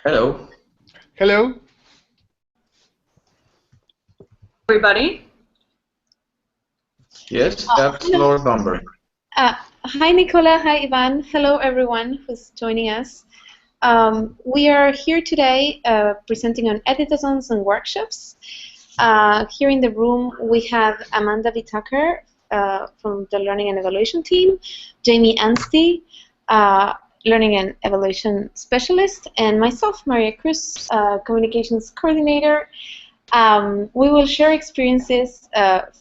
Hello. Hello. Everybody. Yes, that's Lord Bumber. Hi, Nicola. Hi, Ivan. Hello, everyone who's joining us. We are here today presenting on editathons and workshops. Here in the room, we have Amanda V. Tucker from the Learning and Evaluation team, Jamie Anstey, Learning and Evaluation Specialist, and myself, Maria Cruz, Communications Coordinator. We will share experiences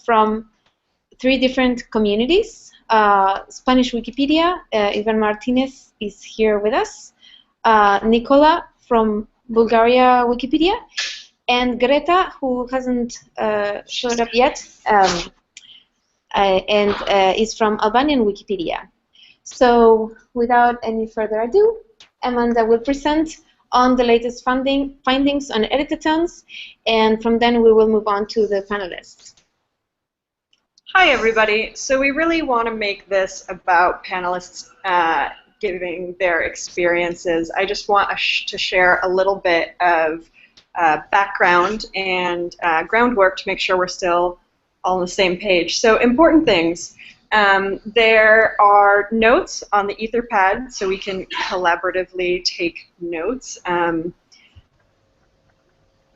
from 3 different communities. Spanish Wikipedia, Ivan Martinez is here with us. Nicola from Bulgaria Wikipedia, and Greta, who hasn't showed up yet, and is from Albanian Wikipedia. So without any further ado, Amanda will present on the latest findings on editathons, and from then we will move on to the panelists. Hi, everybody. So we really want to make this about panelists giving their experiences. I just want to share a little bit of background and groundwork to make sure we're still all on the same page. So important things. There are notes on the Etherpad, so we can collaboratively take notes on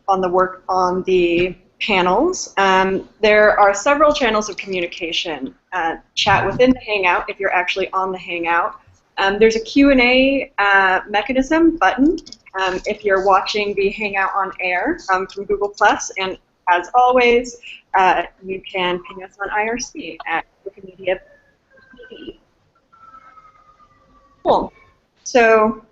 the work on the panels. There are several channels of communication. Chat within the Hangout if you're actually on the Hangout. There's a Q&A mechanism button if you're watching the Hangout on air from Google+, and as always, you can ping us on IRC at Wikimedia. Cool. So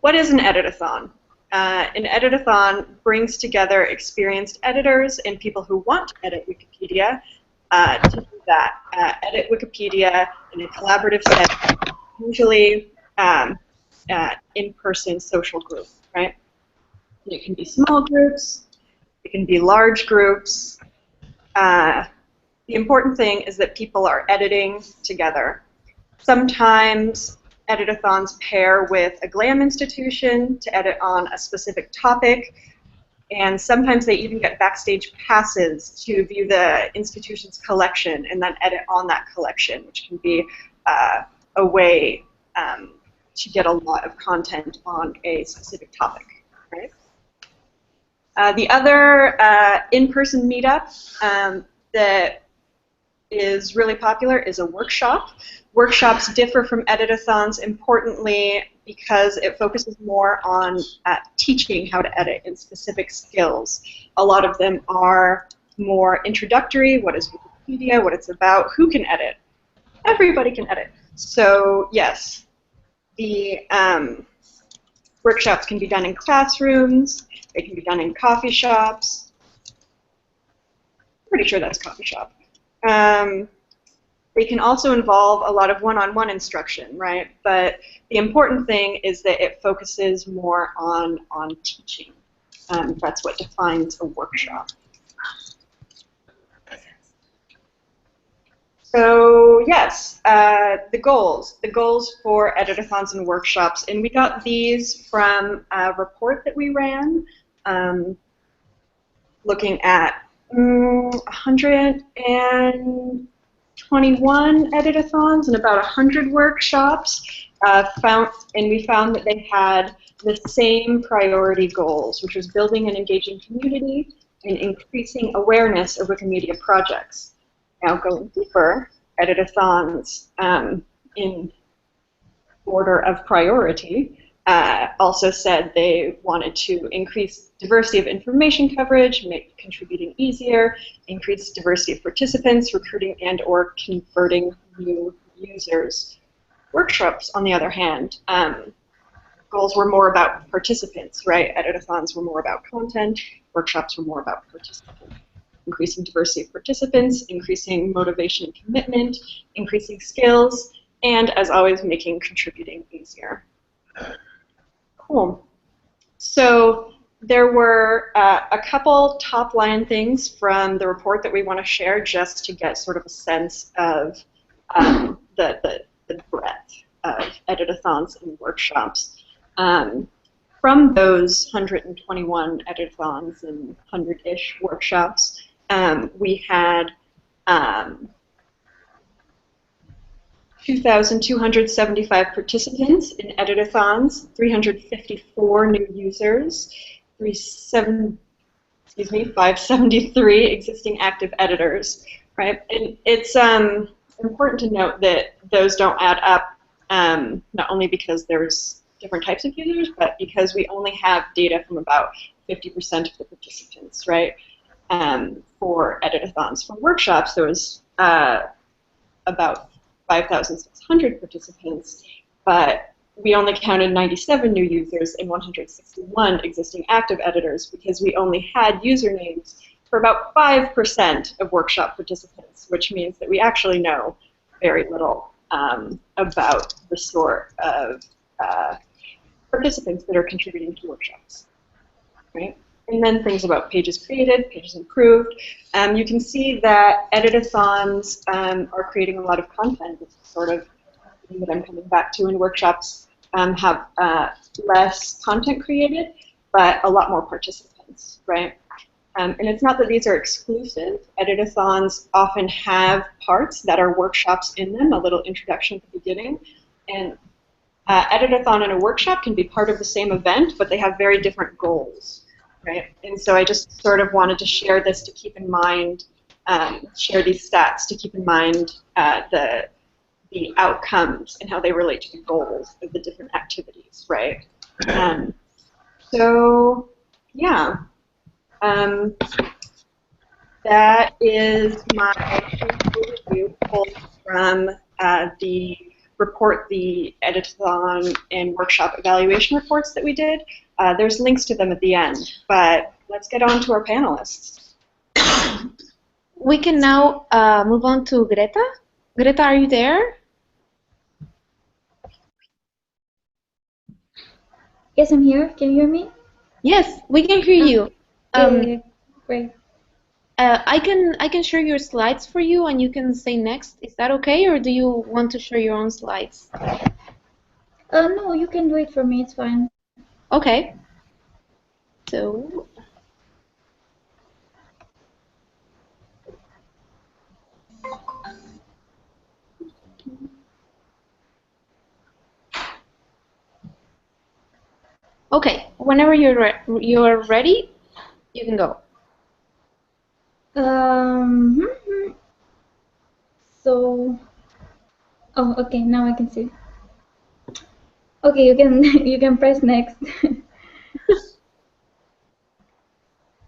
what is an editathon? An editathon brings together experienced editors and people who want to edit Wikipedia to do that. Edit Wikipedia in a collaborative setting, usually in-person social group, right? It can be small groups, it can be large groups. The important thing is that people are editing together. Sometimes editathons pair with a GLAM institution to edit on a specific topic, and sometimes they even get backstage passes to view the institution's collection and then edit on that collection, which can be a way to get a lot of content on a specific topic. Right? The other in-person meetup that is really popular is a workshop. Workshops differ from editathons importantly because it focuses more on teaching how to edit in specific skills. A lot of them are more introductory. What is Wikipedia? What it's about? Who can edit? Everybody can edit. So yes, the workshops can be done in classrooms. They can be done in coffee shops. Pretty sure that's coffee shop. They can also involve a lot of one-on-one instruction, right? But the important thing is that it focuses more on teaching. That's what defines a workshop. So yes, the goals for editathons and workshops, and we got these from a report that we ran, looking at 121 editathons and about 100 workshops, and we found that they had the same priority goals, which was building an engaging community and increasing awareness of Wikimedia projects. Now going deeper, editathons in order of priority also said they wanted to increase diversity of information coverage, make contributing easier, increase diversity of participants, recruiting and or converting new users. Workshops, on the other hand, goals were more about participants, right? Editathons were more about content, workshops were more about participants. Increasing diversity of participants, increasing motivation and commitment, increasing skills, and as always, making contributing easier. Cool. So there were a couple top-line things from the report that we want to share just to get sort of a sense of the breadth of editathons and workshops. from those 121 editathons and 100-ish workshops, we had 2,275 participants in editathons, 354 new users, 573 existing active editors, right? And it's important to note that those don't add up, not only because there's different types of users, but because we only have data from about 50% of the participants, right? For editathons. For workshops, there was about 5,600 participants, but we only counted 97 new users and 161 existing active editors because we only had usernames for about 5% of workshop participants, which means that we actually know very little about the sort of participants that are contributing to workshops, right? And then things about pages created, pages improved. You can see that editathons are creating a lot of content. It's sort of thing that I'm coming back to in workshops. Have less content created, but a lot more participants, right? And it's not that these are exclusive. Editathons often have parts that are workshops in them, a little introduction at the beginning. And editathon and a workshop can be part of the same event, but they have very different goals. Right? And so I just sort of wanted to share this to keep in mind, share these stats to keep in mind the outcomes and how they relate to the goals of the different activities, right? So, yeah. That is my overview pulled from the report, the Editathon and workshop evaluation reports that we did. There's links to them at the end, but let's get on to our panelists. We can now move on to Greta. Greta, are you there? Yes, I'm here. Can you hear me? Yes, we can hear you. Great. I can share your slides for you, and you can say next. Is that okay, or do you want to share your own slides? No, you can do it for me. It's fine. Okay. So. Okay. Whenever you're ready, you can go. So. Oh, okay. Now I can see. Okay, you can you can press next.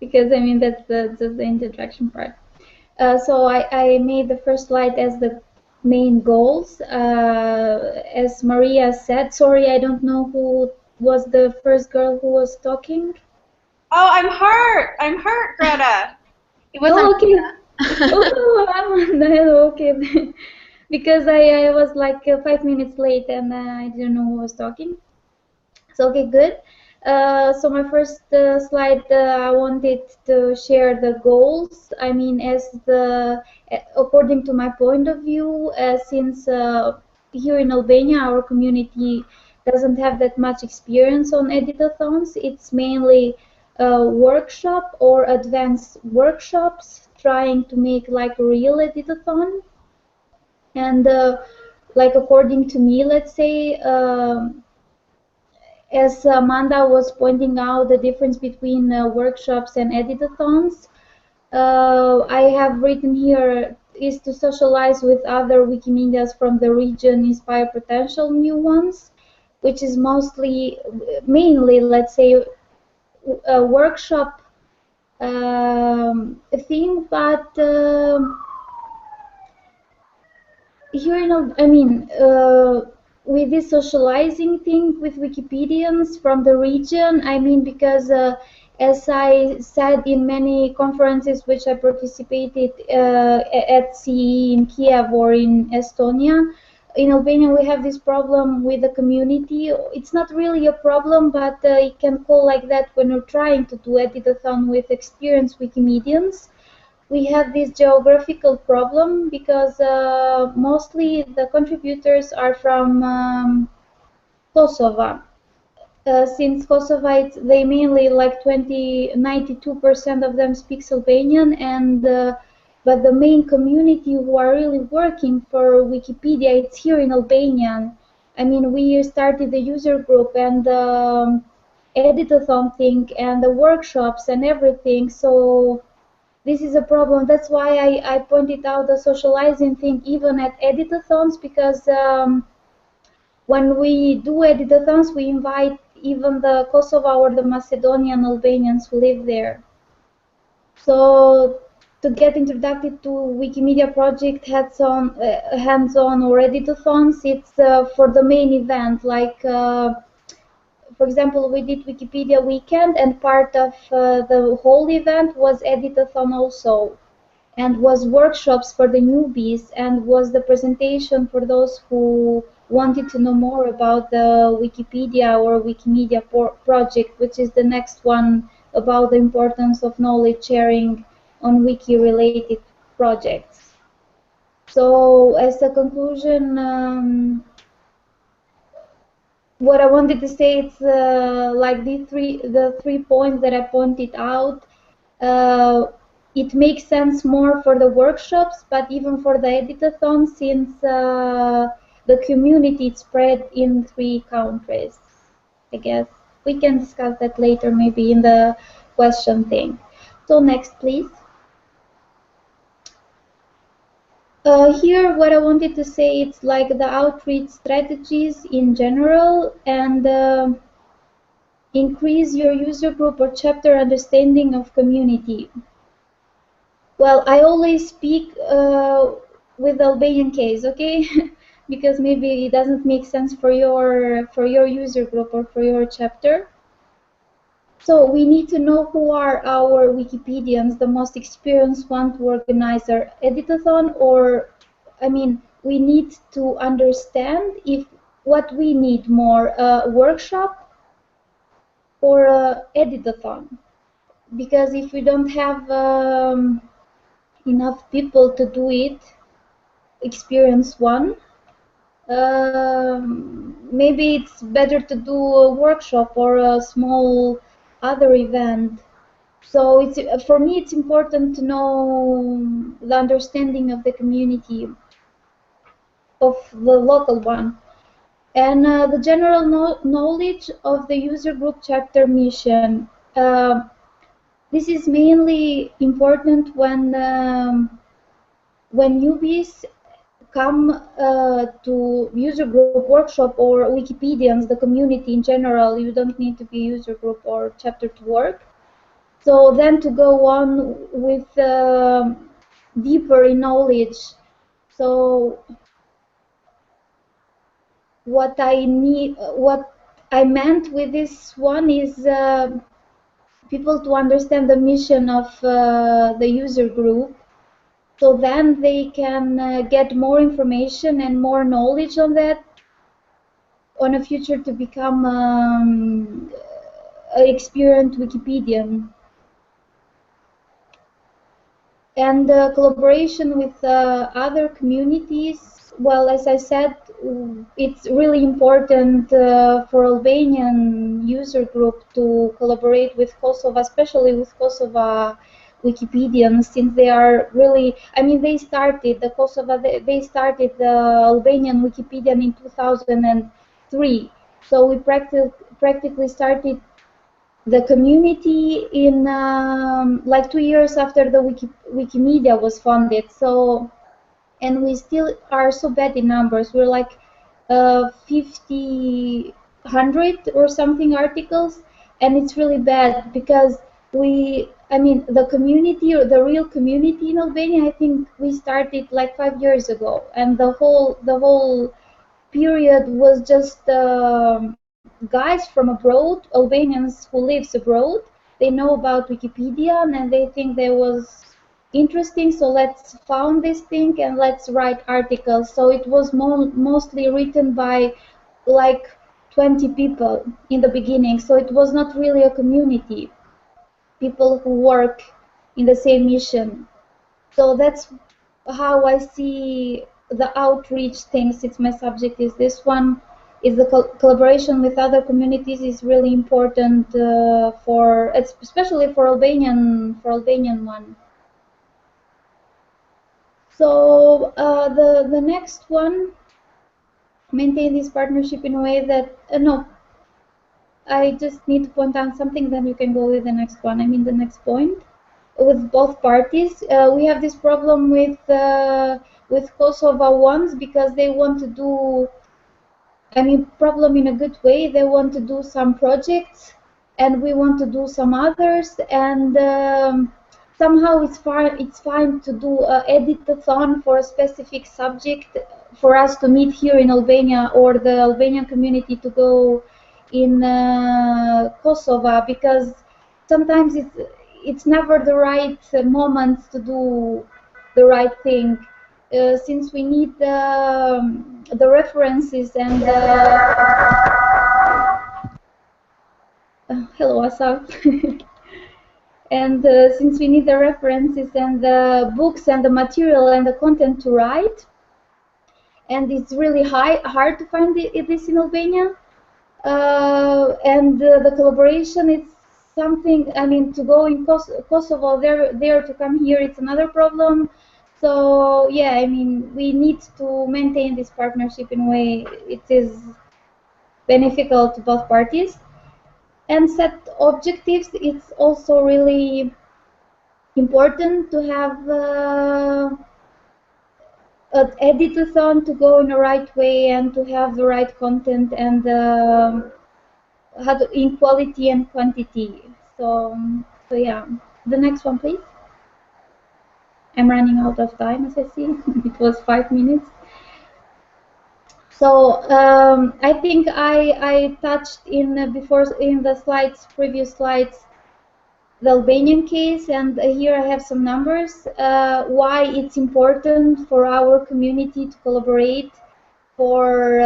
Because I mean that's just the introduction part. So I made the first slide as the main goals. As Maria said, sorry, I don't know who was the first girl who was talking. Oh, I'm hurt. I'm hurt, Greta. It was okay. Oh, hello. Okay. Because I was like 5 minutes late and I didn't know who was talking. So okay, good. So my first slide, I wanted to share the goals. I mean, according to my point of view, since here in Albania, our community doesn't have that much experience on editathons. It's mainly workshop or advanced workshops trying to make like a real editathon. And like according to me, let's say, as Amanda was pointing out, the difference between workshops and editathons, I have written here is to socialize with other Wikimedias from the region, inspire potential new ones, which is mainly, let's say, a workshop thing, but here, I mean, with this socializing thing with Wikipedians from the region, I mean, because as I said in many conferences which I participated at CE in Kiev or in Estonia, in Albania we have this problem with the community. It's not really a problem, but it can call like that when we're trying to do editathon with experienced Wikimedians. We have this geographical problem because mostly the contributors are from Kosovo. since Kosovites, they mainly like 92% of them speaks Albanian, and but the main community who are really working for Wikipedia, it's here in Albanian. I mean, we started the user group and the editathon thing and the workshops and everything. So this is a problem. That's why I pointed out the socializing thing even at editathons, because when we do editathons, we invite even the Kosovo or the Macedonian Albanians who live there. So to get introduced to Wikimedia project hands-on or editathons, it's for the main event. Like, for example, we did Wikipedia weekend, and part of the whole event was editathon also, and was workshops for the newbies, and was the presentation for those who wanted to know more about the Wikipedia or Wikimedia project, which is the next one about the importance of knowledge sharing on wiki-related projects. So as a conclusion, what I wanted to say is like the three points that I pointed out. It makes sense more for the workshops, but even for the editathon, since the community is spread in 3 countries. I guess we can discuss that later, maybe in the question thing. So next, please. Here, what I wanted to say, it's like the outreach strategies in general, and increase your user group or chapter understanding of community. Well, I always speak with the Albanian case, okay? Because maybe it doesn't make sense for your user group or for your chapter. So we need to know who are our Wikipedians, the most experienced one to organize our editathon, or, I mean, we need to understand if what we need more, a workshop or a editathon. Because if we don't have enough people to do it, experience one, maybe it's better to do a workshop or a small other event. So it's, for me, it's important to know the understanding of the community, of the local one, and the general knowledge of the user group chapter mission. This is mainly important when newbies come to user group workshop or Wikipedians, the community in general. You don't need to be user group or chapter to work. So then to go on with deeper in knowledge. So what I meant with this one is people to understand the mission of the user group, so then they can get more information and more knowledge on that on a future to become an experienced Wikipedian. And collaboration with other communities, well, as I said, it's really important for Albanian user group to collaborate with Kosovo, especially with Kosovo Wikipedians, since they are really, I mean, they started the Kosovo, they started the Albanian Wikipedian in 2003. So we practically started the community in like 2 years after the Wikimedia was founded. So, and we still are so bad in numbers. We're like 50, 100 or something articles, and it's really bad because I mean, the community, or the real community in Albania, I think we started like 5 years ago, and the whole period was just guys from abroad, Albanians who lives abroad. They know about Wikipedia and they think that was interesting, so let's found this thing and let's write articles. So it was mostly written by like 20 people in the beginning, so it was not really a community, people who work in the same mission. So that's how I see the outreach thing, since my subject is this one. is the collaboration with other communities is really important especially for Albanian one. So the next one, maintain this partnership in a way that no, I just need to point out something, then you can go with the next one. I mean the next point. With both parties, we have this problem with Kosovo ones because they want to do, I mean, problem in a good way. They want to do some projects, and we want to do some others, and somehow it's fine to do an editathon for a specific subject for us to meet here in Albania, or the Albanian community to go in Kosovo, because sometimes it's never the right moment to do the right thing, since we need the references and hello Asaf. And since we need the references and the books and the material and the content to write, and it's really hard to find this in Albania, and the collaboration is something, I mean, to go in Kosovo, there to come here, it's another problem. So yeah, I mean, we need to maintain this partnership in a way it is beneficial to both parties. And set objectives, it's also really important to have an editathon to go in the right way and to have the right content and in quality and quantity. So yeah, the next one, please. I'm running out of time, as I see. It was 5 minutes. So I think I touched before in the previous slides, the Albanian case, and here I have some numbers. Why it's important for our community to collaborate for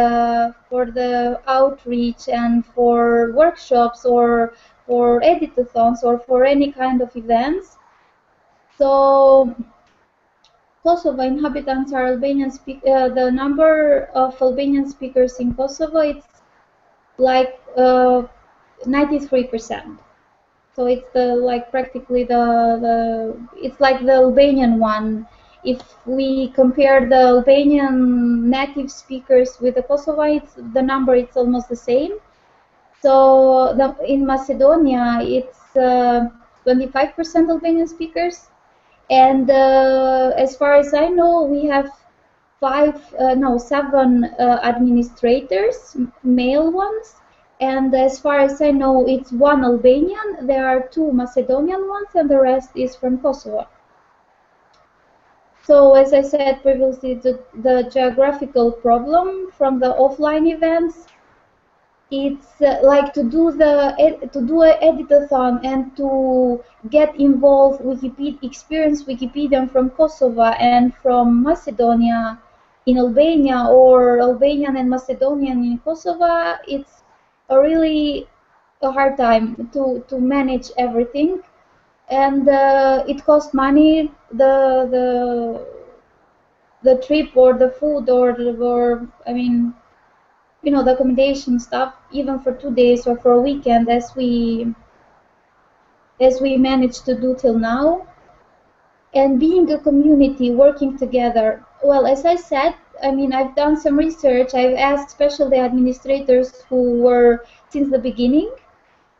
the outreach and for workshops or for editathons or for any kind of events. So Kosovo inhabitants are Albanian the number of Albanian speakers in Kosovo, it's like 93%. So it's practically it's like the Albanian one. If we compare the Albanian native speakers with the Kosovo, the number it's almost the same. So in Macedonia, it's 25% Albanian speakers. And as far as I know, we have 7 administrators, male ones. And as far as I know, it's 1 Albanian. There are 2 Macedonian ones, and the rest is from Kosovo. So as I said previously, the geographical problem from the offline events, it's like to do an editathon and to get involved experience Wikipedia from Kosovo and from Macedonia in Albania, or Albanian and Macedonian in Kosovo. It's really a hard time to manage everything, and it costs money, the trip or the food or I mean, you know, the accommodation stuff, even for 2 days or for a weekend, as we managed to do till now. And being a community, working together. Well, as I said, I mean, I've done some research. I've asked especially administrators who were since the beginning,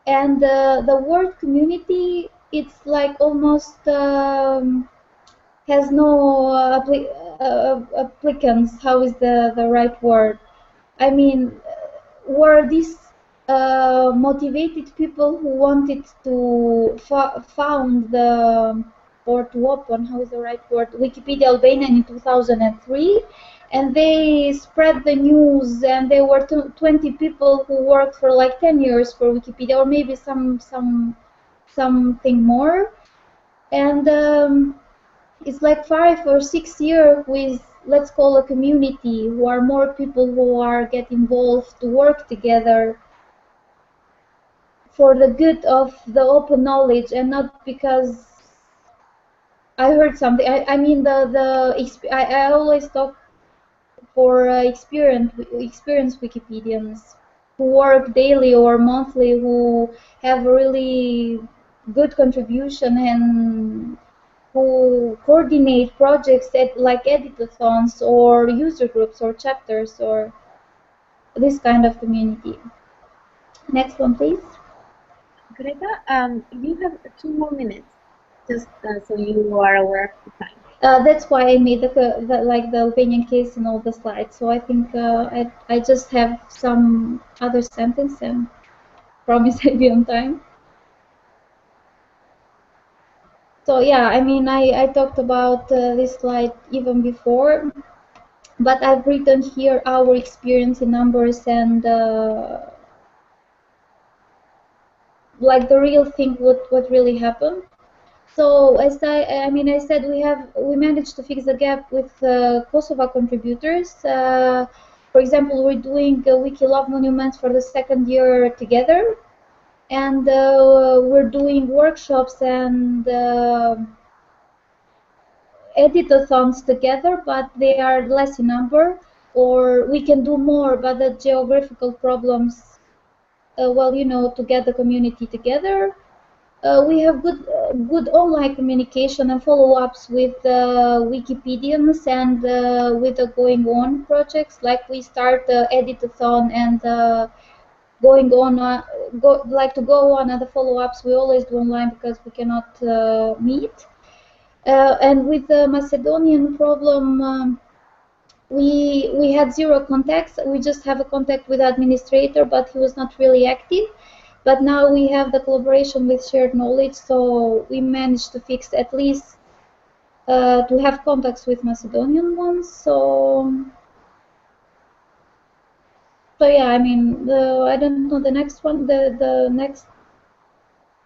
and the word community, it's like almost has no applicants. How is the right word? I mean, were these motivated people who wanted to found or to open, how is the right word, Wikipedia Albania in 2003, and they spread the news, and there were 20 people who worked for like 10 years for Wikipedia, or maybe something more, and it's like 5 or 6 years with, let's call a community, who are more people who are get involved to work together for the good of the open knowledge, and not because I heard something. I mean, I always talk for experienced Wikipedians who work daily or monthly, who have a really good contribution and who coordinate projects like editathons or user groups or chapters or this kind of community. Next one, please. Greta, you have 2 more minutes, just so you are aware of the time. That's why I made the Albanian case in all the slides. So I think I just have some other sentence and promise I'll be on time. So yeah, I mean, I talked about this slide even before, but I've written here our experience in numbers and like the real thing, what really happened. So as I said we managed to fix the gap with Kosovo contributors. For example, we're doing Wiki Love Monuments for the 2nd year together, and we're doing workshops and editathons together, but they are less in number, or we can do more, but the geographical problems, well, you know, to get the community together. We have good online communication and follow-ups with Wikipedians and with the going on projects. Like we start Editathon and going on go on other follow-ups. We always do online because we cannot meet. And with the Macedonian problem, we had 0 contacts. We just have a contact with the administrator, but he was not really active. But now we have the collaboration with shared knowledge, so we managed to fix at least to have contacts with Macedonian ones. So yeah, I mean, I don't know the next one. The next,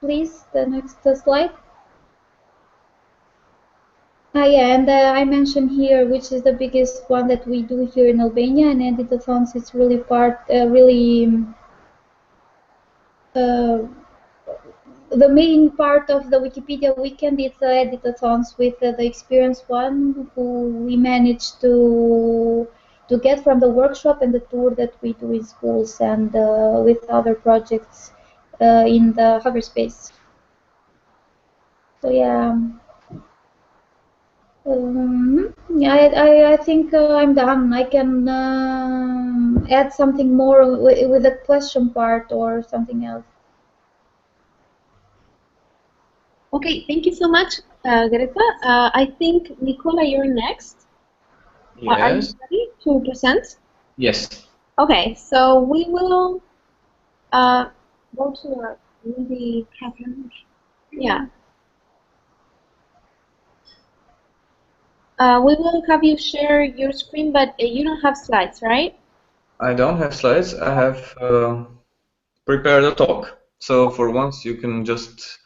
please, the next slide. Yeah, and I mentioned here, which is the biggest one that we do here in Albania, and Editathons is really the main part of the Wikipedia weekend is Editathons with the experienced one who we managed to get from the workshop and the tour that we do in schools and with other projects in the hackerspace. So yeah. Yeah, I think I'm done. I can add something more with the question part or something else. Okay, thank you so much, Greta. I think, Nicola, you're next. Yes. Are you ready to present? Yes. Okay, so we will go to a really yeah. We will have you share your screen, but you don't have slides, right? I don't have slides. I have prepared a talk. So for once, you can just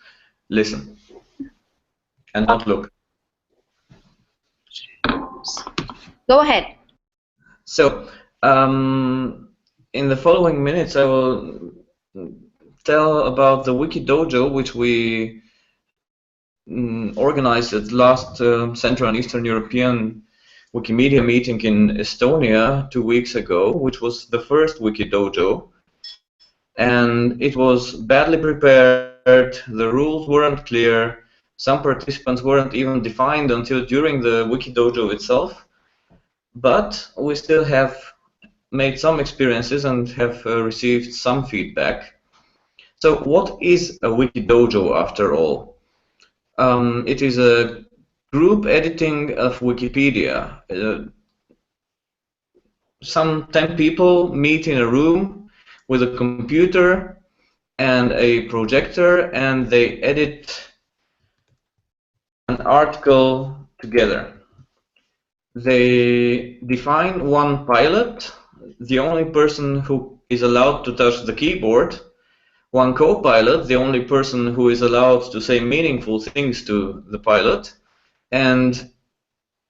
listen and not look. Go ahead. So in the following minutes, I will tell about the Wiki Dojo, which we organized at last Central and Eastern European Wikimedia meeting in Estonia 2 weeks ago, which was the first Wiki Dojo. And it was badly prepared, the rules weren't clear, some participants weren't even defined until during the Wiki Dojo itself. But we still have made some experiences and have received some feedback. So what is a Wiki Dojo after all? It is a group editing of Wikipedia. Some 10 people meet in a room with a computer and a projector, and they edit an article together. They define one pilot, the only person who is allowed to touch the keyboard, one co-pilot, the only person who is allowed to say meaningful things to the pilot, and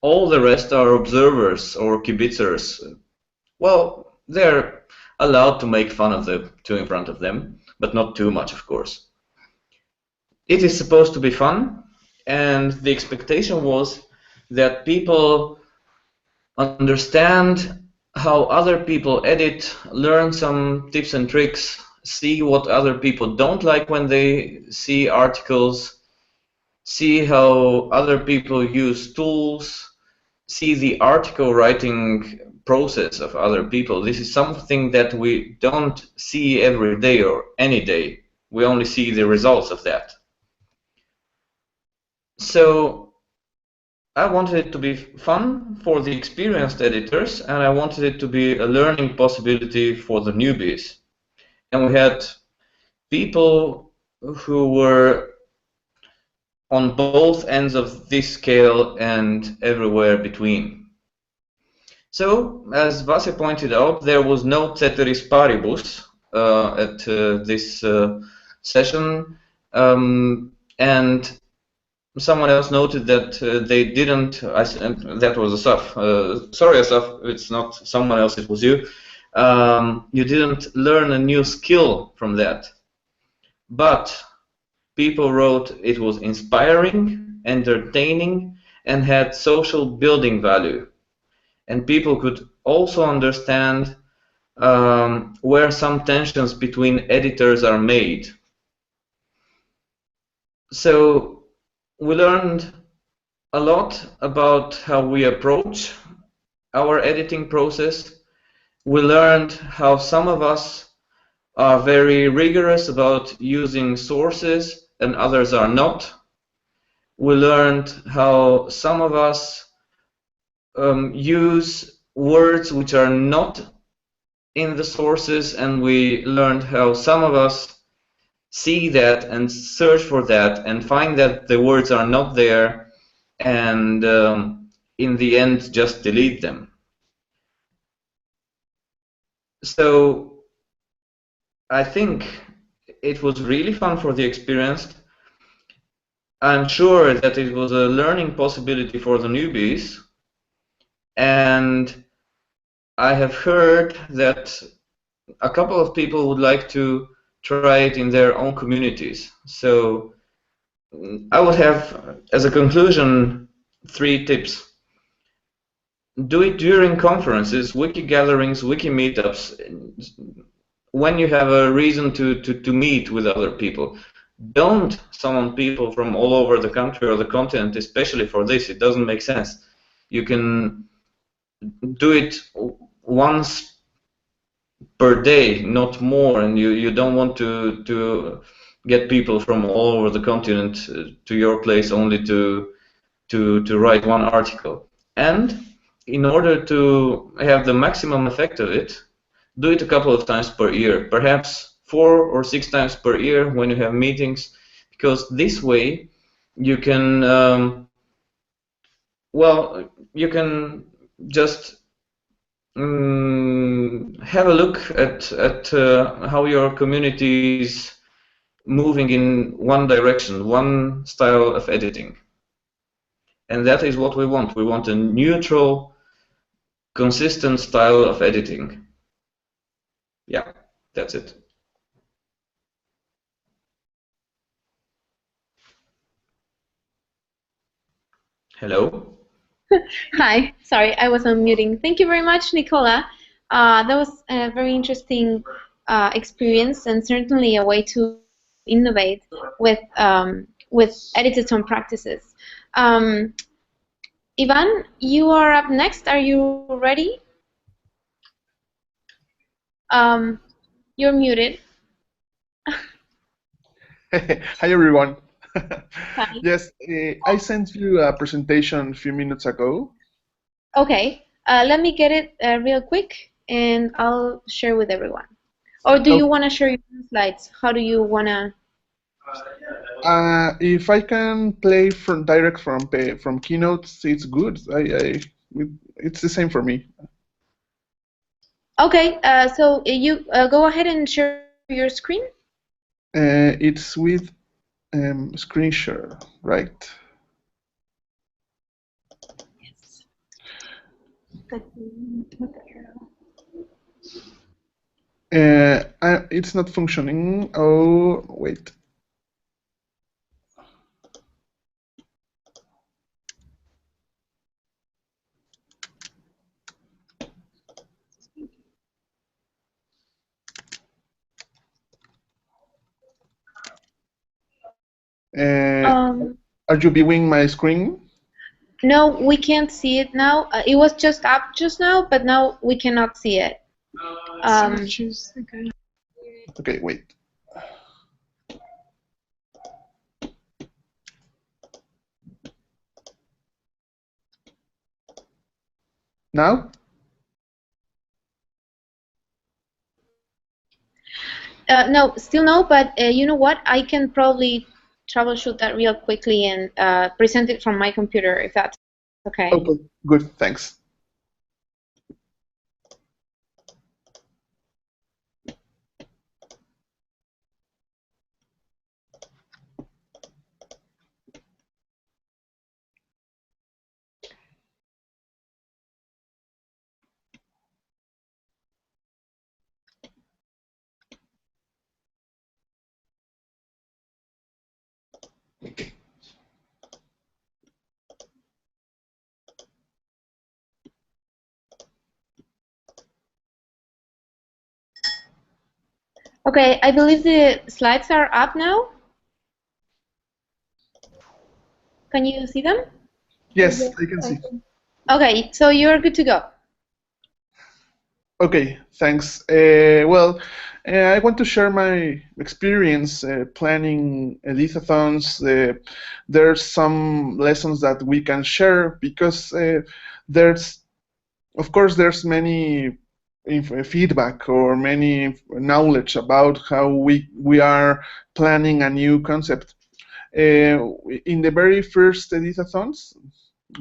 all the rest are observers or kibitzers. Well, they're allowed to make fun of the two in front of them, but not too much, of course. It is supposed to be fun, and the expectation was that people understand how other people edit, learn some tips and tricks, see what other people don't like when they see articles, see how other people use tools, see the article writing process of other people. This is something that we don't see every day or any day. We only see the results of that. So I wanted it to be fun for the experienced editors, and I wanted it to be a learning possibility for the newbies. And we had people who were on both ends of this scale and everywhere between. So, as Vase pointed out, there was no ceteris paribus at this session, and someone else noted that they didn't. That was Asaf. Sorry, Asaf, it's not someone else. It was you. You didn't learn a new skill from that, but people wrote it was inspiring, entertaining, and had social building value. And people could also understand where some tensions between editors are made. So we learned a lot about how we approach our editing process. We learned how some of us are very rigorous about using sources and others are not. We learned how some of us use words which are not in the sources, and we learned how some of us see that and search for that and find that the words are not there, and in the end just delete them. So I think it was really fun for the experienced. I'm sure that it was a learning possibility for the newbies, and I have heard that a couple of people would like to try it in their own communities. So I would have, as a conclusion, 3 tips. Do it during conferences, wiki gatherings, wiki meetups, when you have a reason to meet with other people. Don't summon people from all over the country or the continent, especially for this. It doesn't make sense. You can do it once per day, not more, and you don't want to get people from all over the continent to your place only to write one article. And in order to have the maximum effect of it, do it a couple of times per year, perhaps 4 or 6 times per year when you have meetings, because this way you can, well, you can just have a look at how your community is moving in one direction, one style of editing. And that is what we want. We want a neutral, consistent style of editing. Yeah, that's it. Hello? Hi, sorry, I was unmuting. Thank you very much, Nicola. That was a very interesting experience, and certainly a way to innovate with Editathon practices. Ivan, you are up next. Are you ready? You're muted. Hi, everyone. Hi. Yes, I sent you a presentation a few minutes ago. Okay, let me get it real quick, and I'll share with everyone. Or do you want to share your own slides? How do you want to? If I can play from direct from Keynote, it's good. It's the same for me. Okay, so you go ahead and share your screen. It's with screen share, right? Yes. It's not functioning. Oh, wait. Are you viewing my screen? No, we can't see it now. It was just up just now, but now we cannot see it. Choose the guy. Okay, wait. Now? No, still no, but you know what? I can probably troubleshoot that real quickly and present it from my computer, if that's okay. Okay, good, thanks. Okay, I believe the slides are up now. Can you see them? Yes, I can see. Okay, so you're good to go. Okay, thanks. Well, I want to share my experience planning editathons. There's some lessons that we can share because of course, there's many feedback or many knowledge about how we are planning a new concept. In the very first editathons,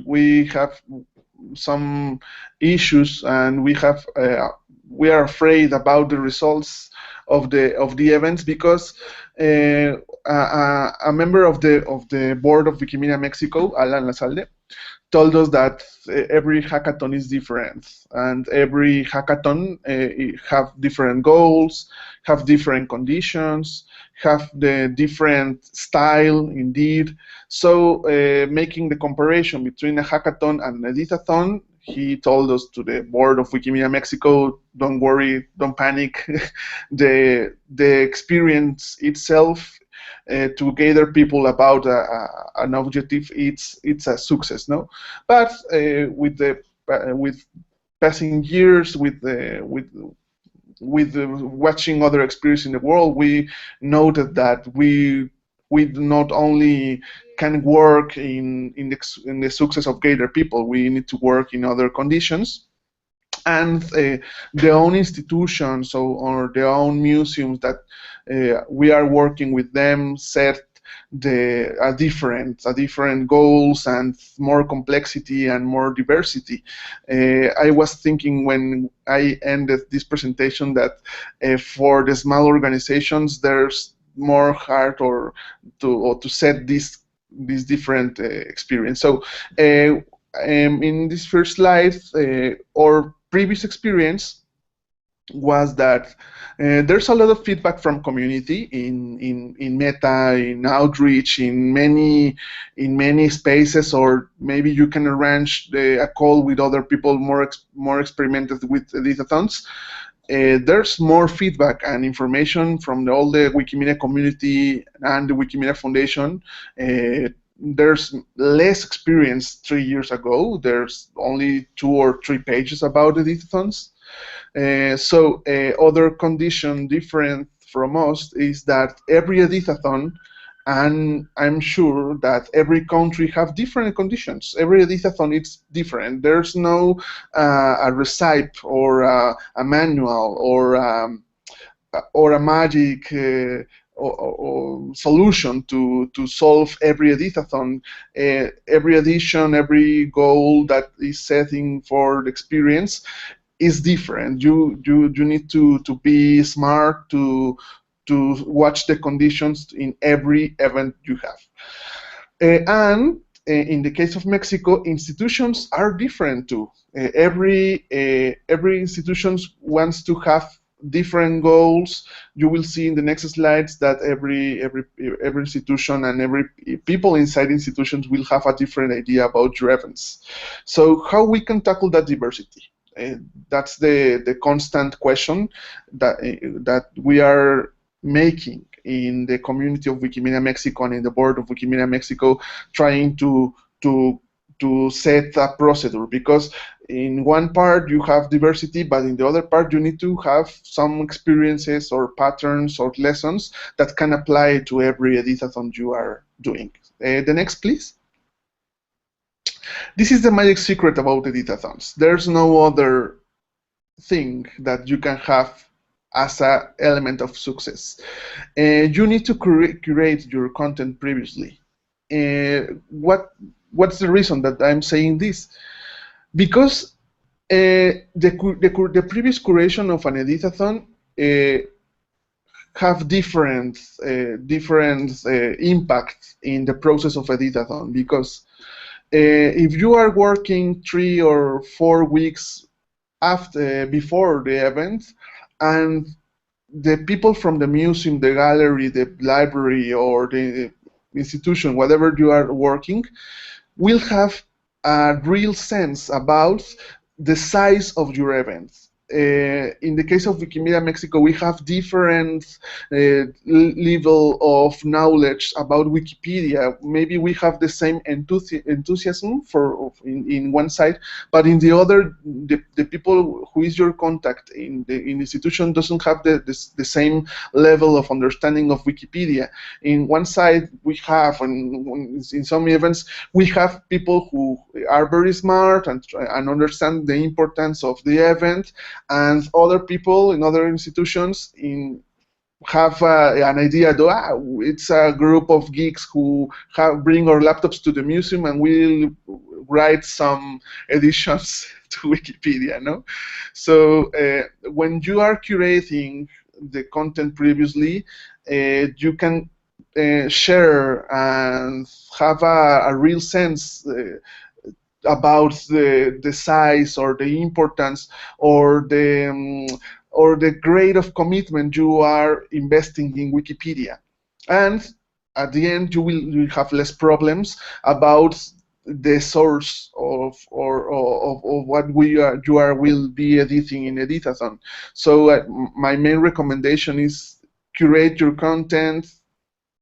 we have some issues, and we are afraid about the results of the events because a member of the board of Wikimedia Mexico, Alan Lazalde, told us that every hackathon is different, and every hackathon have different goals, have different conditions, have the different style indeed. So making the comparison between a hackathon and an editathon, he told us to the board of Wikimedia Mexico, don't worry, don't panic. the experience itself to gather people about an objective, it's a success, no? But with passing years, with watching other experiences in the world, we noted that we not only can work in the success of gather people, we need to work in other conditions. And their own institutions or their own museums that we are working with them set a different goals and more complexity and more diversity. I was thinking when I ended this presentation that for the small organizations there's more hard to set this different experience. So in this first slide, our previous experience was that there's a lot of feedback from community in Meta, in outreach, in many spaces, or maybe you can arrange a call with other people more experimented with editathons. There's more feedback and information from all the Wikimedia community and the Wikimedia Foundation. There's less experience 3 years ago. There's only 2 or 3 pages about editathons. So other condition different from us is that every editathon, and I'm sure that every country have different conditions. Every editathon is different. There's no a recipe or a manual or a magic or solution to solve every editathon. Every edition, every goal that is setting for the experience is different. You need to be smart to watch the conditions in every event you have. And in the case of Mexico, institutions are different too. Every institution wants to have different goals. You will see in the next slides that every institution and every people inside institutions will have a different idea about your events. So how we can tackle that diversity? That's the constant question that we are making in the community of Wikimedia Mexico and in the board of Wikimedia Mexico, trying to set a procedure, because in one part you have diversity, but in the other part you need to have some experiences or patterns or lessons that can apply to every editathon you are doing. The next, please. This is the magic secret about editathons. There's no other thing that you can have as an element of success. You need to curate your content previously. What's the reason that I'm saying this? Because the previous curation of an editathon have different impact in the process of editathon, because if you are working 3 or 4 weeks before the event, and the people from the museum, the gallery, the library, or the institution, whatever you are working, will have a real sense about the size of your events. In the case of Wikimedia Mexico, we have different level of knowledge about Wikipedia. Maybe we have the same enthusiasm in one side, but in the other, the people who is your contact in the institution doesn't have the same level of understanding of Wikipedia. In one side, we have, and in some events, we have people who are very smart and understand the importance of the event, and other people in other institutions have an idea that it's a group of geeks who bring our laptops to the museum and we'll write some editions to Wikipedia, no? So when you are curating the content previously, you can share and have a real sense about the size or the importance or the grade of commitment you are investing in Wikipedia. And at the end, you will have less problems about the source of what you will be editing in Editathon. So my main recommendation is curate your content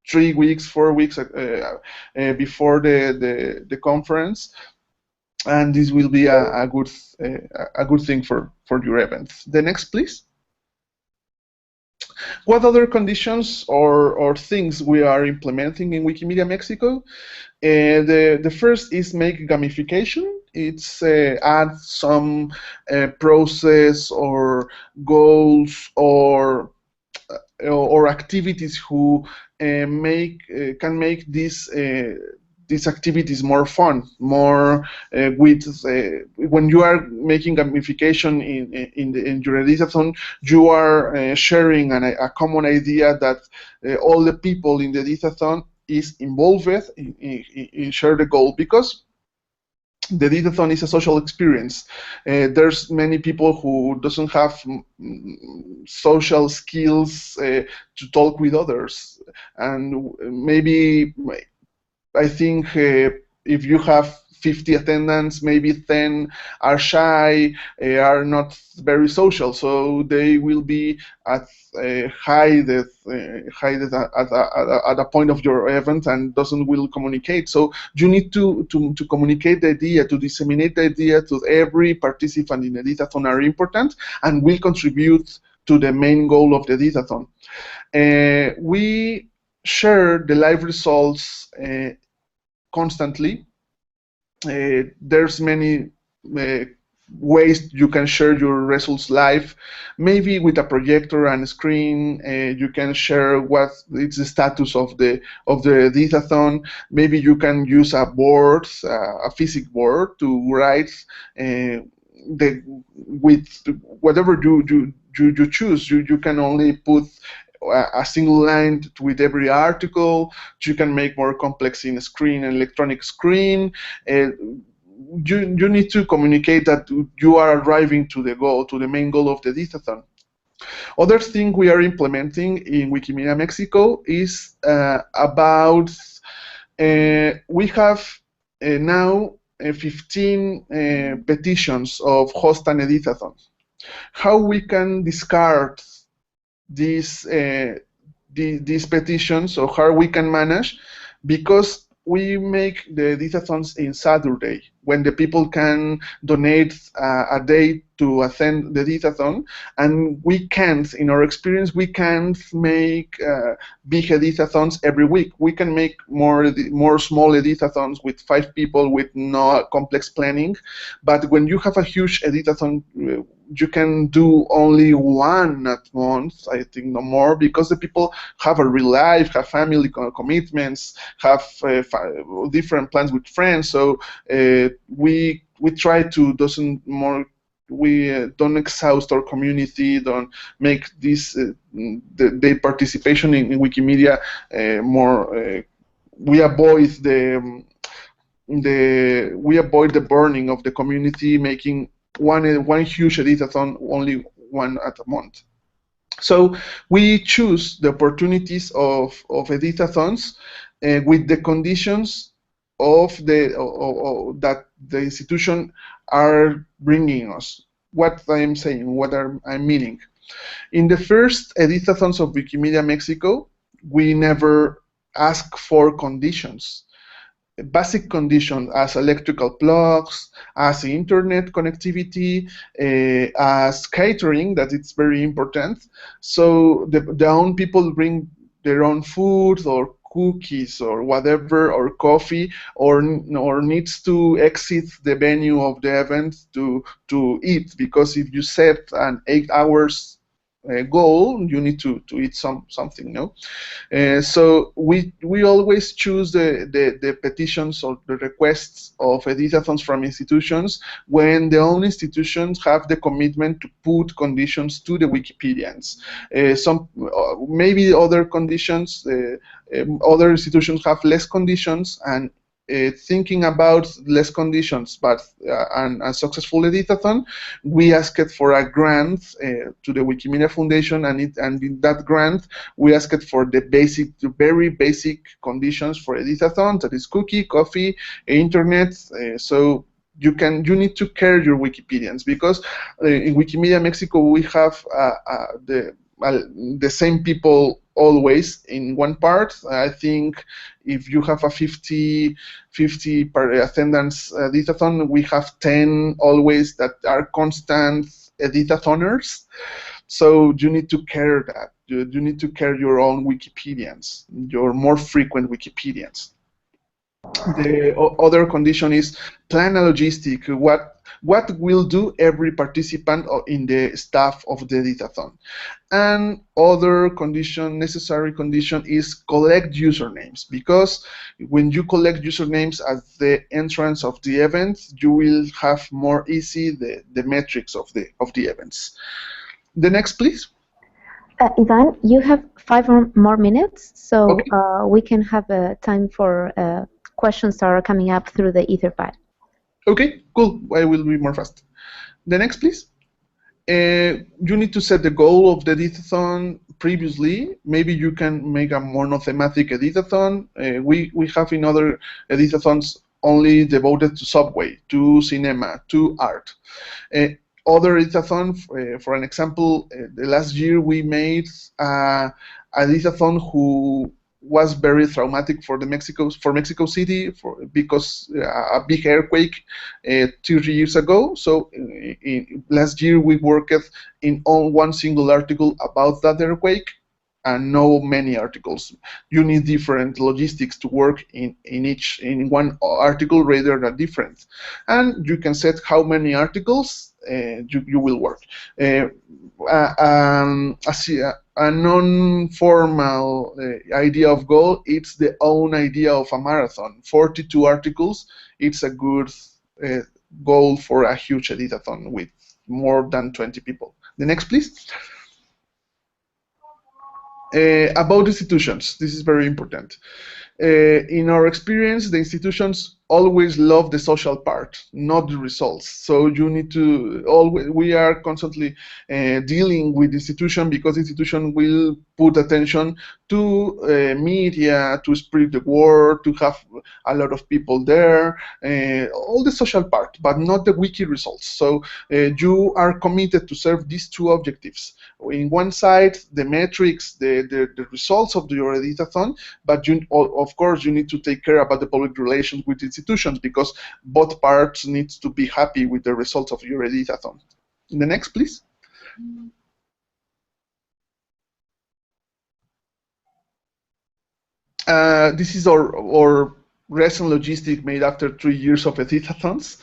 3 weeks, 4 weeks before the conference, and this will be a good thing for your events. The next, please. What other conditions or things we are implementing in Wikimedia Mexico? The first is make gamification. It's add some process or goals or activities who can make these activities more fun, more when you are making gamification in your editathon, you are sharing a common idea that all the people in the editathon is involved in share the goal, because the editathon is a social experience. There's many people who doesn't have social skills to talk with others, and maybe I think if you have 50 attendants, maybe 10 are shy, are not very social, so they will be at hide at a point of your event and will communicate. So you need to communicate the idea, to disseminate the idea to every participant in Editathon are important and will contribute to the main goal of the Editathon. We share the live results constantly. There's many ways you can share your results live. Maybe with a projector and a screen, you can share what is the status of the editathon. Maybe you can use a board, a physical board, to write with whatever you choose. You can only put a single line with every article. You can make more complex in a screen, an electronic screen. You need to communicate that you are arriving to the goal, to the main goal of the Editathon. Other thing we are implementing in Wikimedia Mexico is about, we have now 15 petitions of host and Editathon. How we can discard these these petitions, or how we can manage, because we make the editathons in Saturday, when the people can donate a day to attend the editathon, and we can't, in our experience, we can't make big editathons every week. We can make more small editathons with 5 people with no complex planning, but when you have a huge editathon, you can do only one at once, I think, no more, because the people have a real life, have family commitments, have different plans with friends. So we try to don't exhaust our community, don't make this the participation in Wikimedia more. We avoid the burning of the community, making one huge editathon, only one at a month. So we choose the opportunities of editathons with the conditions of that the institution are bringing us. What I'm saying, what I'm meaning. In the first editathons of Wikimedia Mexico, we never ask for conditions. Basic conditions as electrical plugs, as internet connectivity, as catering, that it's very important. So the own people bring their own food or cookies or whatever, or coffee, or needs to exit the venue of the event to eat, because if you set an 8 hours goal, you need to eat something, no? So we always choose the petitions or the requests of editathons from institutions when the own institutions have the commitment to put conditions to the Wikipedians. Maybe other conditions, other institutions have less conditions, and thinking about less conditions, but a successful editathon, we asked for a grant to the Wikimedia Foundation, and in that grant we asked for the very basic conditions for editathon, that is cookie, coffee, internet. So you need to care your Wikipedians, because in Wikimedia Mexico we have the same people always in one part. I think if you have a 50 per attendance editathon, we have 10 always that are constant editathoners. So you need to care that. You need to care your own Wikipedians, your more frequent Wikipedians. The other condition is plan a logistic. What will do every participant in the staff of the editathon. And other necessary condition is collect usernames, because when you collect usernames at the entrance of the event, you will have more easy the metrics of the events. The next, please. Ivan, you have 5 more minutes, so okay. We can have time for questions that are coming up through the Etherpad. Okay, cool. I will be more fast. The next, please. You need to set the goal of the editathon previously. Maybe you can make a monothematic editathon. We have in other editathons only devoted to subway, to cinema, to art. Other editathon, for an example, the last year we made an editathon who was very traumatic for Mexico City, because a big earthquake 2 years ago. So last year we worked on one single article about that earthquake, and no many articles. You need different logistics to work in one article rather than different. And you can set how many articles you will work. A non-formal idea of goal, it's the own idea of a marathon. 42 articles, it's a good goal for a huge editathon with more than 20 people. The next, please. About institutions, this is very important. in our experience, the institutions always love the social part, not the results. So you need to always, we are constantly dealing with the institution, because the institution will put attention to media, to spread the word, to have a lot of people there, all the social part, but not the wiki results. So you are committed to serve these two objectives. In one side, the metrics, the results of your editathon, but you, of course, you need to take care about the public relations with institutions, because both parts need to be happy with the results of your editathon. The next, please. This is our recent logistic made after 3 years of editathons.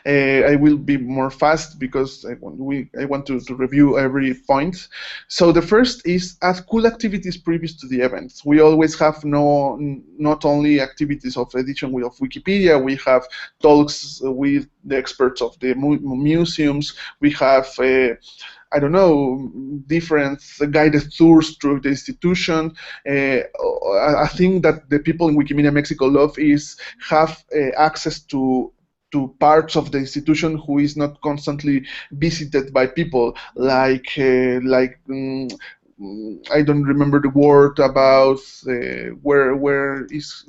I will be more fast because I want to review every point. So the first is add cool activities previous to the events. We always have not only activities of edition of Wikipedia, we have talks with the experts of the museums, we have I don't know, different guided tours through the institution. I think that the people in Wikimedia Mexico love is have access to parts of the institution who is not constantly visited by people, like I don't remember the word about where is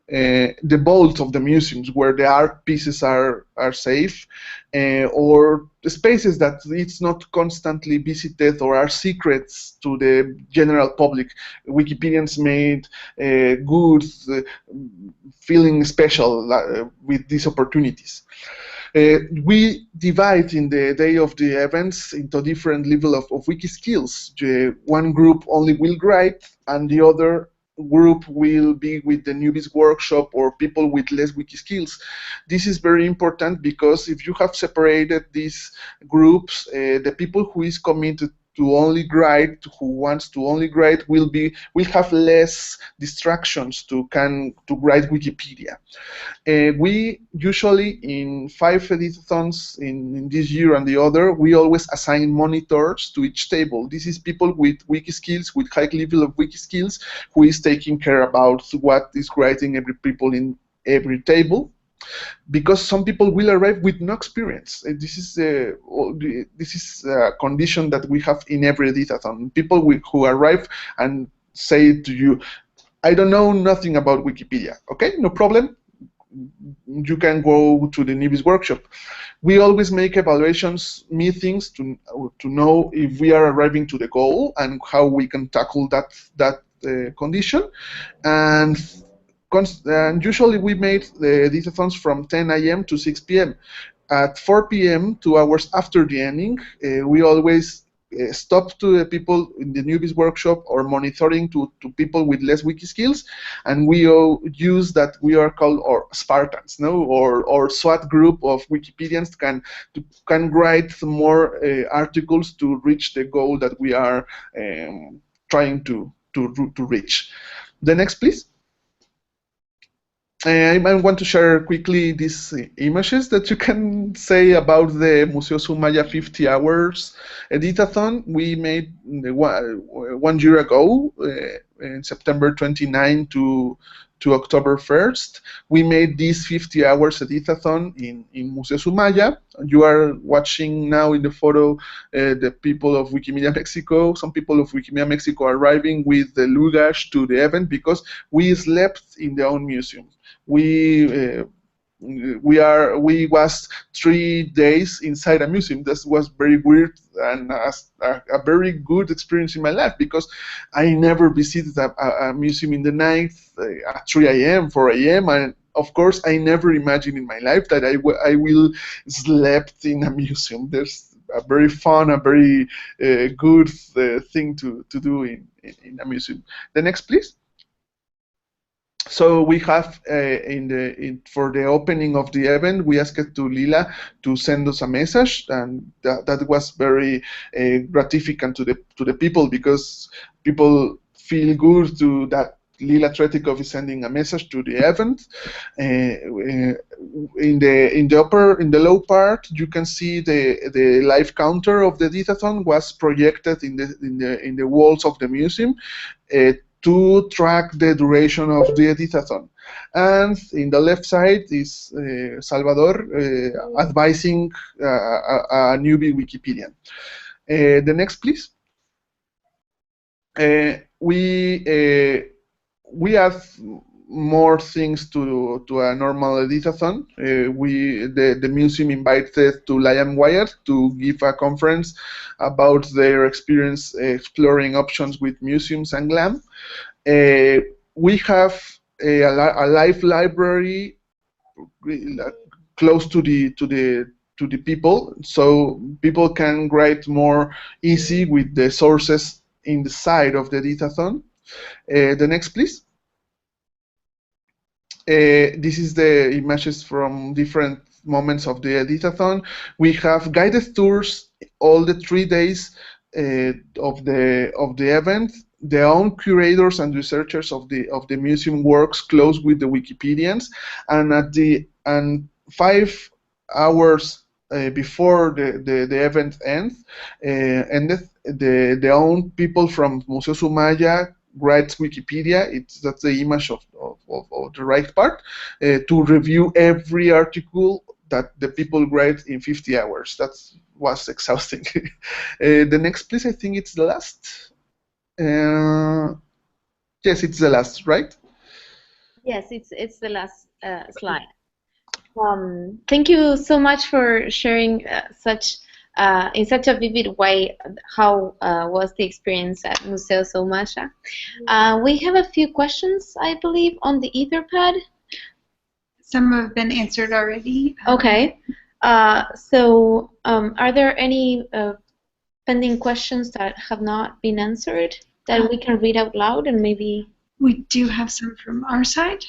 the vaults of the museums where the art pieces are safe, or the spaces that it's not constantly visited or are secrets to the general public. Wikipedians made good feeling special with these opportunities. We divide in the day of the events into different level of wiki skills. One group only will write, and the other group will be with the newbies workshop or people with less wiki skills. This is very important, because if you have separated these groups, the people who is committed to only write, who wants to only write, will have less distractions to write Wikipedia. We usually, in 5 editathons in this year and the other, we always assign monitors to each table. This is people with wiki skills, with high level of wiki skills, who is taking care about what is writing every people in every table. Because some people will arrive with no experience. This is a condition that we have in every editathon. People who arrive and say to you, I don't know nothing about Wikipedia. Okay, no problem. You can go to the newbies workshop. We always make evaluations meetings to know if we are arriving to the goal and how we can tackle that condition. And usually we made the editathons from 10 a.m. to 6 p.m. At 4 p.m., 2 hours after the ending, we always stop to the people in the newbies workshop or monitoring to people with less wiki skills, and we use that we are called Spartans, no, or SWAT group of Wikipedians can write more articles to reach the goal that we are trying to reach. The next, please. I want to share quickly these images that you can say about the Museo Sumaya 50 hours editathon we made 1 year ago, in September 29 to October 1st. We made this 50 hours editathon in Museo Sumaya. You are watching now in the photo the people of Wikimedia Mexico. Some people of Wikimedia Mexico are arriving with the luggage to the event because we slept in the own museum. We was 3 days inside a museum. This was very weird and a very good experience in my life, because I never visited a museum in the night at 3 a.m., 4 a.m. and of course I never imagined in my life that I will slept in a museum. There's a very fun, a very good thing to do in a museum. The next, please. So we have for the opening of the event, we asked to Lila to send us a message, and that was very gratificant to the people, because people feel good to that Lila Tretikov is sending a message to the event. In the low part, you can see the live counter of the editathon was projected in the walls of the museum. to track the duration of the editathon. And in the left side is Salvador advising a newbie Wikipedian. The next, please. We have more things to a normal editathon. The museum invited to Liam Wyatt to give a conference about their experience exploring options with museums and GLAM. We have a live library close to the people, so people can write more easy with the sources in the side of the editathon. The next, please. This is the images from different moments of the editathon. We have guided tours all the 3 days of the event. The own curators and researchers of the museum works close with the Wikipedians, and 5 hours before the event ends, the own people from Museo Sumaya writes Wikipedia. That's the image of the right part, to review every article that the people write in 50 hours. That was exhausting. The next, please. I think it's the last. Yes, it's the last, right? Yes, it's the last slide. Thank you so much for sharing in such a vivid way how was the experience at Museo Soumasha. We have a few questions, I believe, on the Etherpad. Some have been answered already. Okay. So are there any pending questions that have not been answered that we can read out loud and maybe... We do have some from our side.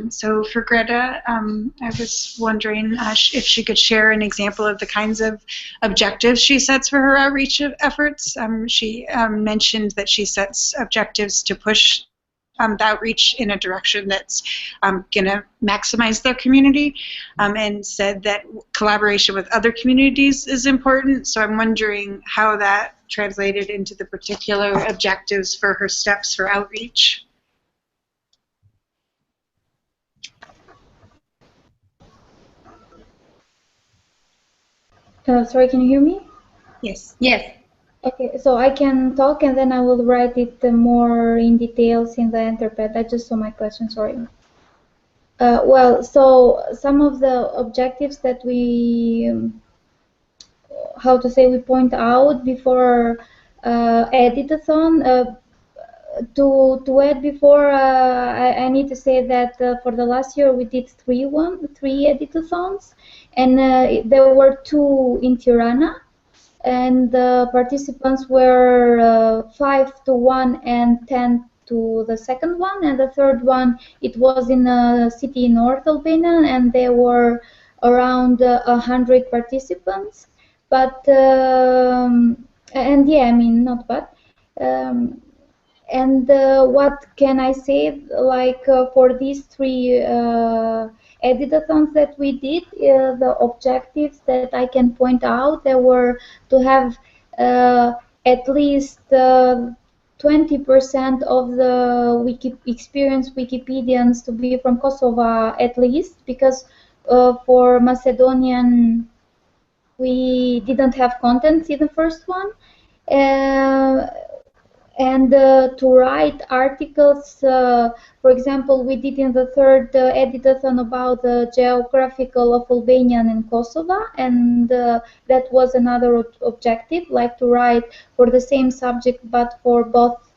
So for Greta, I was wondering if she could share an example of the kinds of objectives she sets for her outreach efforts. She mentioned that she sets objectives to push the outreach in a direction that's going to maximize their community, and said that collaboration with other communities is important. So I'm wondering how that translated into the particular objectives for her steps for outreach. Sorry, can you hear me? Yes. Yes. Okay, so I can talk and then I will write it more in details in the Etherpad. I just saw my question, sorry. Well, so some of the objectives that we, we point out before Editathon. To add before, I need to say that for the last year we did three editathons, and there were 2 in Tirana, and the participants were 5 to 1 and 10 to the second one, and the third one, it was in a city in North Albania, and there were around 100 participants. But and yeah, I mean, not bad. And what can I say, like for these 3 editathons that we did, the objectives that I can point out, there were to have at least 20% of the experienced Wikipedians to be from Kosovo at least, because for Macedonian we didn't have content in the first one. And to write articles, for example, we did in the third editathon about the geographical of Albania and Kosovo, and that was another objective, like to write for the same subject but for both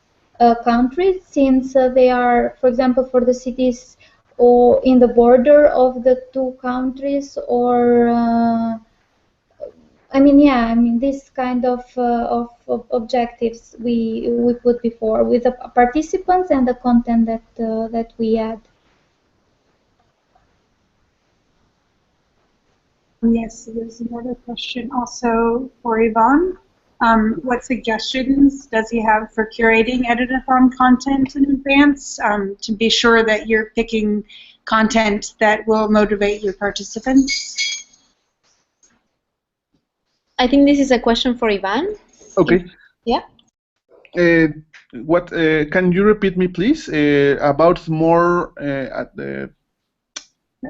countries, since they are, for example, for the cities or in the border of the 2 countries, or I mean, yeah, I mean, this kind of objectives we put before with the participants and the content that we add. Yes, there's another question also for Yvonne. What suggestions does he have for curating editathon content in advance to be sure that you're picking content that will motivate your participants? I think this is a question for Ivan. Okay. Yeah. what can you repeat me, please, about more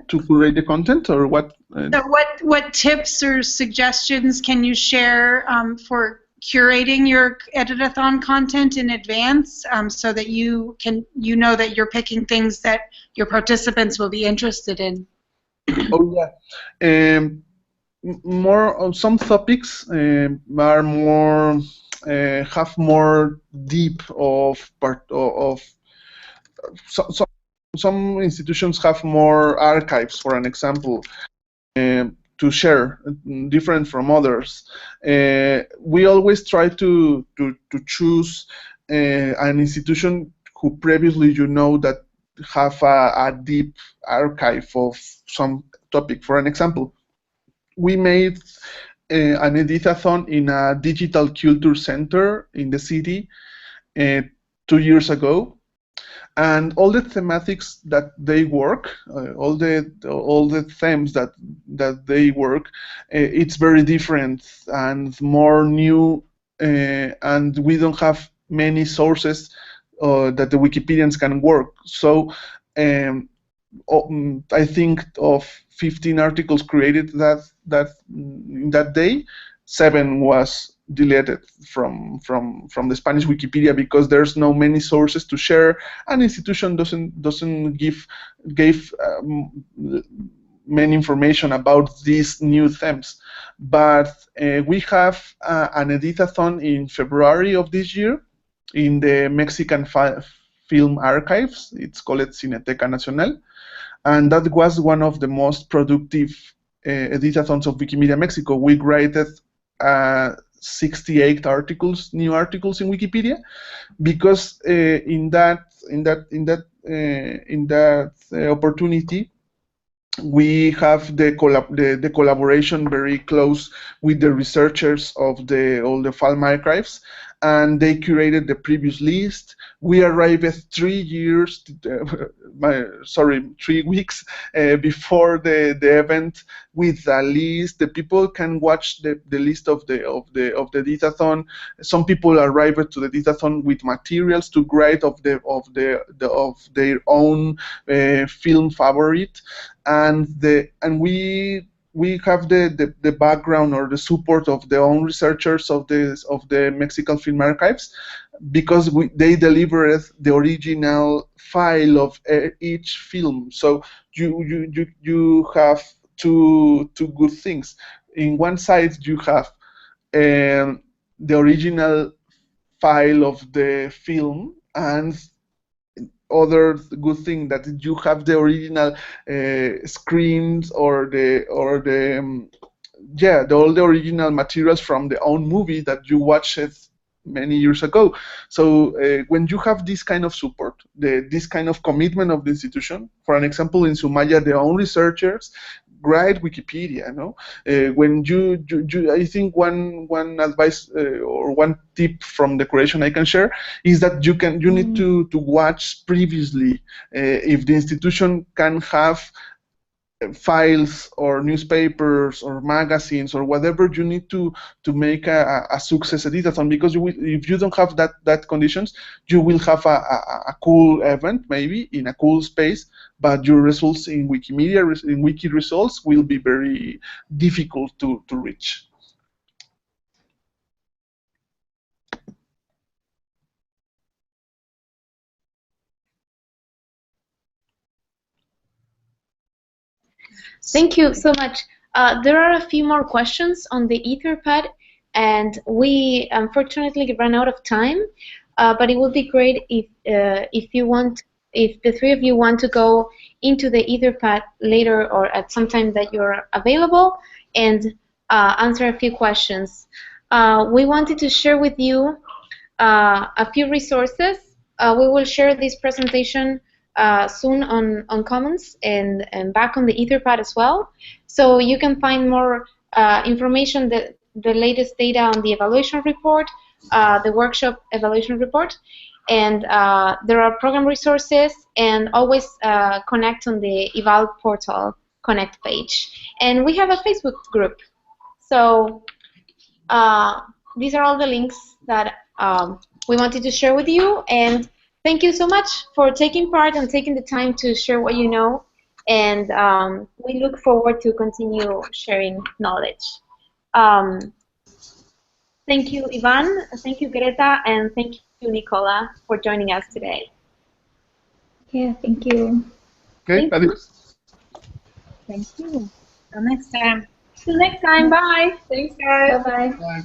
to curate the content, or what? So what tips or suggestions can you share for curating your Editathon content in advance, so that you know that you're picking things that your participants will be interested in? Oh yeah, more on some topics are more have more deep of part of some institutions have more archives, for an example, to share, different from others. We always try to choose an institution who previously that have a deep archive of some topic. For an example, we made an editathon in a digital culture center in the city 2 years ago, and all the thematics that they work, all the themes that they work, it's very different and more new, and we don't have many sources that the Wikipedians can work. So I think of 15 articles created that day, 7 was deleted from the Spanish Wikipedia because there's no many sources to share. An institution doesn't give many information about these new themes. But we have an editathon in February of this year in the Mexican Film Archives. It's called Cineteca Nacional. And that was one of the most productive editathons of Wikimedia Mexico. We graded 68 articles, new articles in Wikipedia, because in that opportunity, we have the collaboration very close with the researchers of all the film archives, and they curated the previous list. We arrived 3 weeks before the event with a list. The people can watch the list of the editathon. Some people arrived to the editathon with materials to grade of their own film favorite, and we have the background or the support of the own researchers of the Mexican Film Archives, because they delivered the original file of each film. So you have two good things. In one side you have the original file of the film, and other good thing that you have the original screens or all the original materials from the own movie that you watched many years ago. So when you have this kind of support, this kind of commitment of the institution, for an example, in Sumaya, their own researchers write Wikipedia. When I think one advice or one tip from the curation I can share is that you need to watch previously if the institution can have files or newspapers or magazines or whatever. You need to make a success editathon, because if you don't have that conditions, you will have a cool event maybe in a cool space, but your results in Wikimedia, in wiki results, will be very difficult to reach. Thank you so much. There are a few more questions on the Etherpad, and we unfortunately ran out of time. But it would be great if the three of you want to go into the Etherpad later or at some time that you're available and answer a few questions. We wanted to share with you a few resources. We will share this presentation soon on Commons and back on the Etherpad as well. So you can find more information, the latest data on the evaluation report, the workshop evaluation report, and there are program resources, and always connect on the Eval portal Connect page. And we have a Facebook group. So these are all the links that we wanted to share with you. And thank you so much for taking part and taking the time to share what you know. And we look forward to continue sharing knowledge. Thank you, Ivan. Thank you, Greta. And thank you, Nicola, for joining us today. Yeah, thank you. Okay, adios. Thank you. Till next time. Till next time. Bye. Thanks, guys. Bye-bye. Bye.